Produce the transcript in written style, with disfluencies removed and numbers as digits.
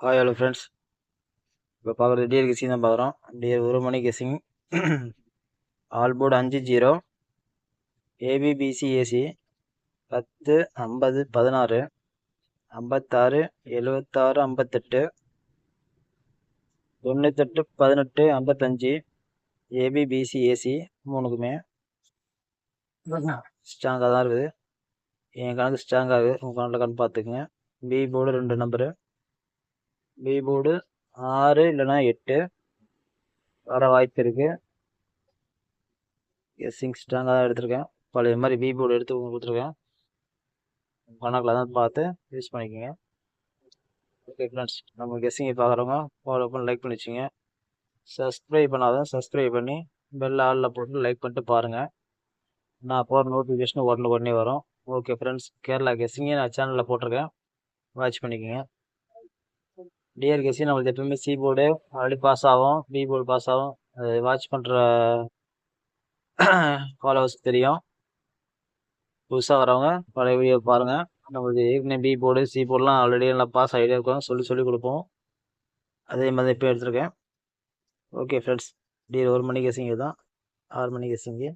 Hi hello friends. இப்போ பார்க்குறது TR guessing தான் பார்க்குறோம். டிஆர் ஒரு மணி கெஸிங். All board 5-0. ஏபிபிசிஏசி 10 50 16 56 76 58 98 18 55. ஏபிபிசிஏசி மூணுக்குமே ஸ்ட்ராங்காக தான் இருக்குது. என் கணக்கு ஸ்ட்ராங்காக இருக்குது. உங்கள் கணக்கில் கணக்கு பார்த்துக்குங்க. B board 2 number. B board 6 இல்லைன்னா 8 வர வாய்ப்பு இருக்குது. கெஸ்ஸிங் ஸ்ட்ராங்காக தான் எடுத்திருக்கேன். பழைய மாதிரி பி போர்டு எடுத்து கொடுத்துருக்கேன். கணக்கில் தான் பார்த்து யூஸ் பண்ணிக்கோங்க. ஓகே ஃப்ரெண்ட்ஸ், நம்ம கெஸ்ஸிங்கை பார்க்குறவங்க ஃபாலோ பண்ணி லைக் பண்ணி வச்சுங்க. சப்ஸ்கிரைப் பண்ணாதான் சப்ஸ்கிரைப் பண்ணி பெல் ஆளில் போட்டு லைக் பண்ணிட்டு பாருங்கள். நான் போகிற நோட்டிஃபிகேஷன் உடனே வரும். ஓகே ஃப்ரெண்ட்ஸ், கேரளா கெஸ்ஸிங்கே நான் சேனலில் போட்டிருக்கேன், வாட்ச் பண்ணிக்கோங்க. டிஆர் கெஸ்ஸிங் நம்மளுக்கு எப்பவுமே சி போர்டு ஆல்ரெடி பாஸ் ஆகும், பி போர்டு பாஸ் ஆகும். அது வாட்ச் பண்ணுற ஃபாலோவர்ஸ் தெரியும். புதுசாக வரவங்க பழைய வீடியோ பாருங்கள். நம்மளுக்கு ஏற்கனவே பி போர்டு சி போர்டுலாம் ஆல்ரெடி நல்லா பாஸ் ஆகிட்டே இருக்கோம், சொல்லி கொடுப்போம். அதே மாதிரி இப்போ எடுத்திருக்கேன். ஓகே ஃப்ரெண்ட்ஸ், டிஆர் 1 மணி கெஸ்ஸிங்கு தான், 6 மணி கெஸ்ஸிங்கு.